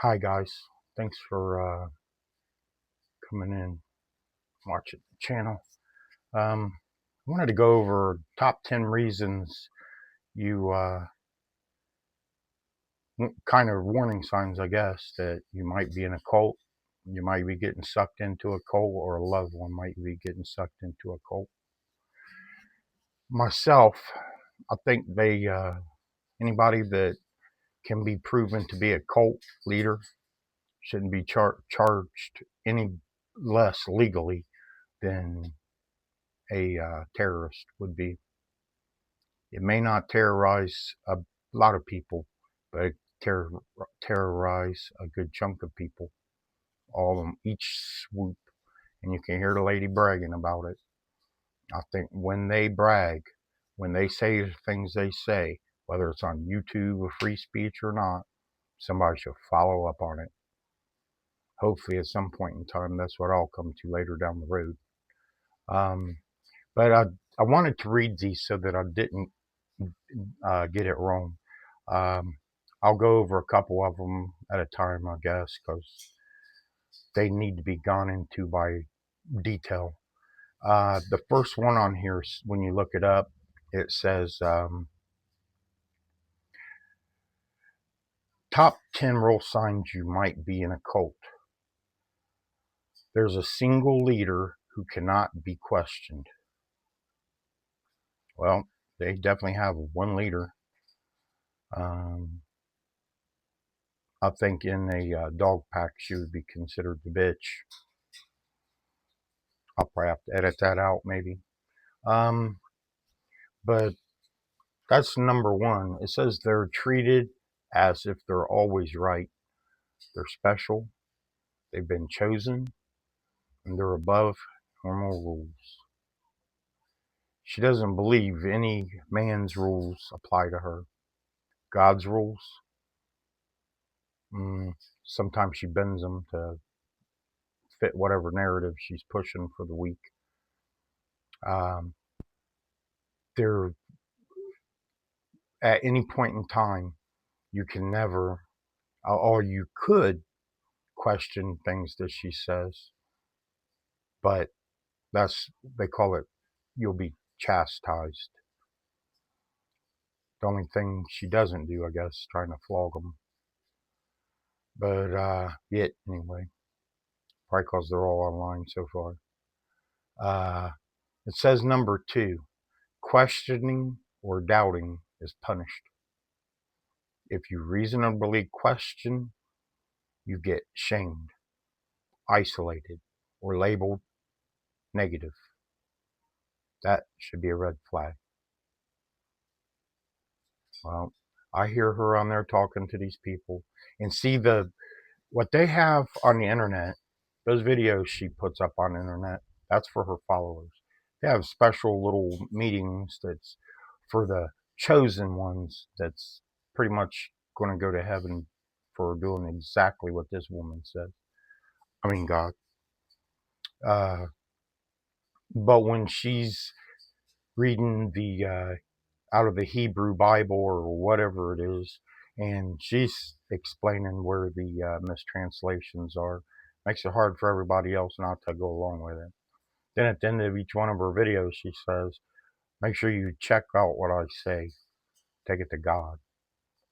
Hi guys, thanks for coming in, watching the channel. I wanted to go over top 10 reasons you kind of warning signs, I guess, that you might be in a cult, you might be getting sucked into a cult, or a loved one might be getting sucked into a cult. Myself, I think anybody that can be proven to be a cult leader shouldn't be charged any less legally than a terrorist would be. It may not terrorize a lot of people, but it terrorize a good chunk of people, all of them, each swoop. And you can hear the lady bragging about it. I think when they brag, when they say the things they say, whether it's on YouTube or free speech or not, somebody should follow up on it. Hopefully at some point in time, that's what I'll come to later down the road. Um, but I wanted to read these so that I didn't get it wrong. Um, I'll go over a couple of them at a time, I guess, because they need to be gone into by detail. The first one on here, when you look it up, it says top 10 real signs you might be in a cult. There's a single leader who cannot be questioned. Well, they definitely have one leader. Um, I think in a dog pack, she would be considered the bitch. I'll probably have to edit that out, maybe. Um, but that's number one. It says they're treated as if they're always right. They're special. They've been chosen, and they're above normal rules. She doesn't believe any man's rules apply to her. God's rules, sometimes she bends them to fit whatever narrative she's pushing for the week. Um, they're at any point in time, you can never, or you could question things that she says, but they call it, you'll be chastised. The only thing she doesn't do, I guess, is trying to flog them. But yet, anyway, probably because they're all online so far. It says number two, questioning or doubting is punished. If you reasonably question, you get shamed, isolated, or labeled negative. That should be a red flag. Well, I hear her on there talking to these people and see what they have on the internet. Those videos she puts up on the internet, that's for her followers. They have special little meetings that's for the chosen ones, that's pretty much going to go to heaven for doing exactly what this woman said. I mean, God. Uh, but when she's reading the out of the Hebrew Bible or whatever it is, and she's explaining where the mistranslations are. Makes it hard for everybody else not to go along with it. Then at the end of each one of her videos, she says, make sure you check out what I say. Take it to God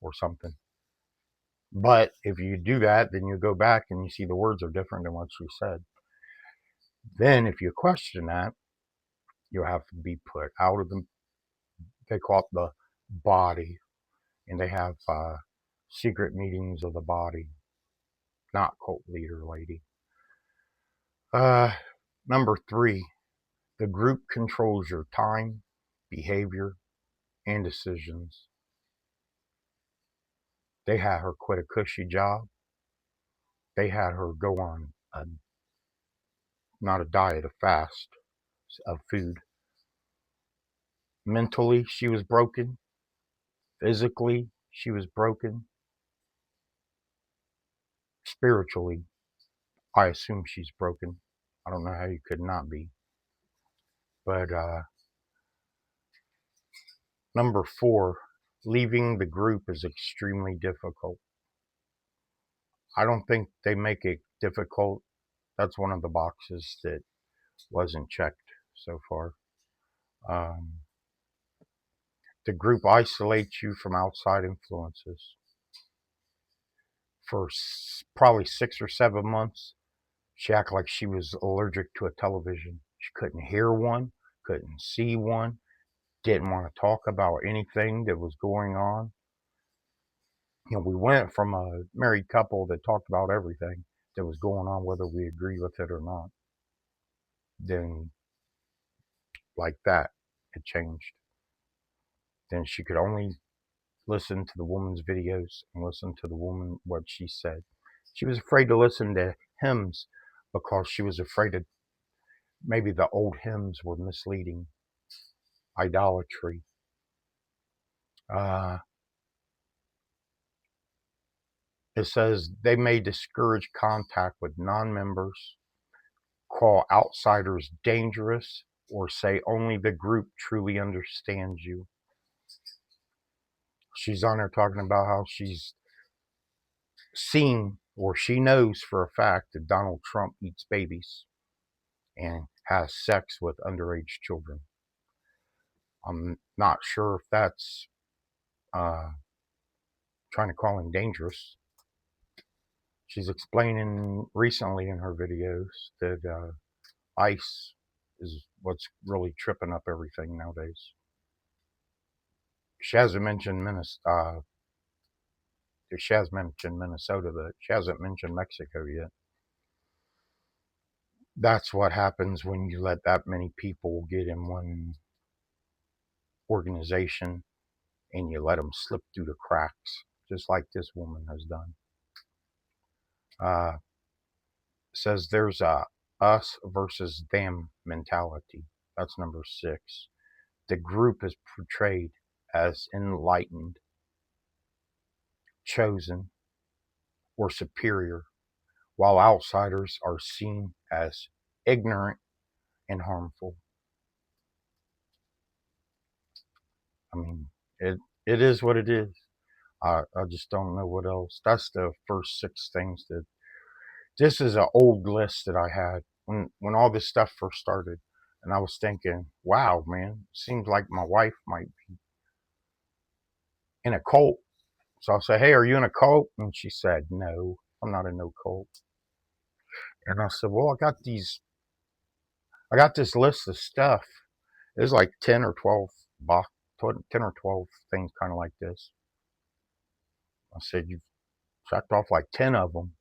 or something. But if you do that, then you go back and you see the words are different than what she said. Then if you question that, you'll have to be put out of they call it the body. And they have secret meetings of the body, not cult leader lady. Number three, the group controls your time, behavior, and decisions. They had her quit a cushy job. They had her go on not a diet, a fast of food. Mentally, she was broken. Physically, she was broken. Spiritually, I assume she's broken. I don't know how you could not be. But number four, leaving the group is extremely difficult. I don't think they make it difficult. That's one of the boxes that wasn't checked so far. Um, the group isolates you from outside influences for probably 6 or 7 months. She acted like she was allergic to a television. She couldn't hear one, couldn't see one, didn't want to talk about anything that was going on. We went from a married couple that talked about everything that was going on, whether we agree with it or not. Then, like that, it changed. Then she could only listen to the woman's videos and listen to the woman what she said. She was afraid to listen to hymns because she was afraid that maybe the old hymns were misleading, idolatry. Uh, it says they may discourage contact with non members, call outsiders dangerous, or say only the group truly understands you. She's on there talking about how she's seen or she knows for a fact that Donald Trump eats babies and has sex with underage children. I'm not sure if that's uh, trying to call him dangerous. She's explaining recently in her videos that ICE is what's really tripping up everything nowadays. She hasn't mentioned Minnesota. She has mentioned Minnesota, but she hasn't mentioned Mexico yet. That's what happens when you let that many people get in one organization and you let them slip through the cracks, just like this woman has done. Says there's a us versus them mentality. That's number 6. The group is portrayed as enlightened, chosen, or superior, while outsiders are seen as ignorant and harmful. I mean, it is what it is. I just don't know what else. That's the first 6 things that. This is an old list that I had when all this stuff first started, and I was thinking, wow, man, seems like my wife might be in a cult. So I said, hey, are you in a cult? And she said, no, I'm not in no cult. And I said, well, I got this list of stuff. There's like 10 or 12 box, 10 or 12 things kind of like this. I said, you've checked off like 10 of them,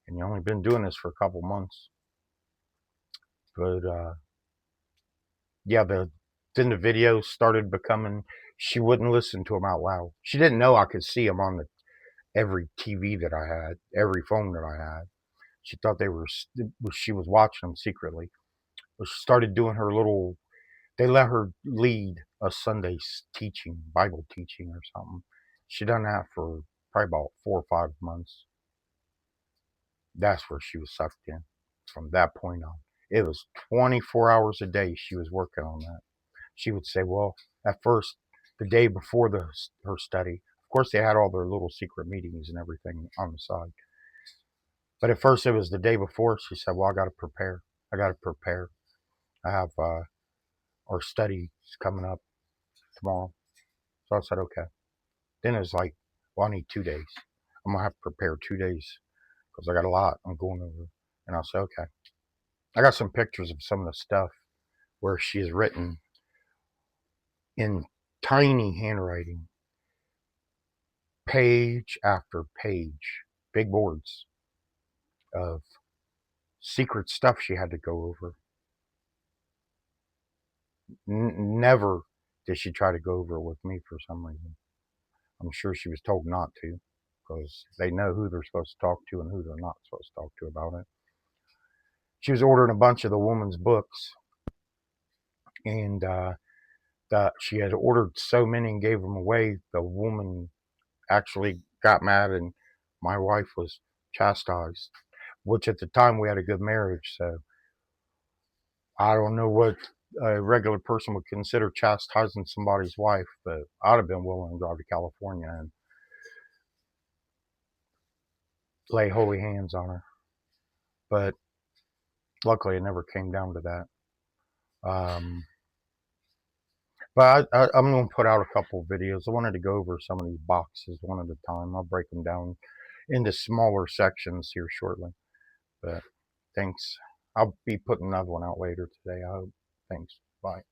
and you only been doing this for a couple months. But yeah, then the videos started becoming. She wouldn't listen to them out loud. She didn't know I could see them on every TV that I had, every phone that I had. She thought they were. She was watching them secretly. But she started doing her little. They let her lead a Sunday teaching, Bible teaching or something. She done that for probably about 4 or 5 months. That's where she was sucked in. From that point on, it was 24 hours a day she was working on that. She would say, well, at first, the day before her study, of course, they had all their little secret meetings and everything on the side. But at first, it was the day before. She said, well, I got to prepare. I got to prepare. I have our study coming up tomorrow. So I said, okay. Then it was like, well, I need 2 days. I'm going to have to prepare 2 days because I got a lot I'm going over. And I said, okay. I got some pictures of some of the stuff where she has written in tiny handwriting, page after page, big boards of secret stuff she had to go over. Never did she try to go over it with me for some reason. I'm sure she was told not to because they know who they're supposed to talk to and who they're not supposed to talk to about it. She was ordering a bunch of the woman's books, and she had ordered so many and gave them away. The woman actually got mad, and my wife was chastised, which at the time we had a good marriage, so I don't know what a regular person would consider chastising somebody's wife, but I'd have been willing to drive to California and lay holy hands on her. But luckily, it never came down to that. But I'm going to put out a couple of videos. I wanted to go over some of these boxes one at a time. I'll break them down into smaller sections here shortly. But thanks. I'll be putting another one out later today, I hope. Thanks. Bye.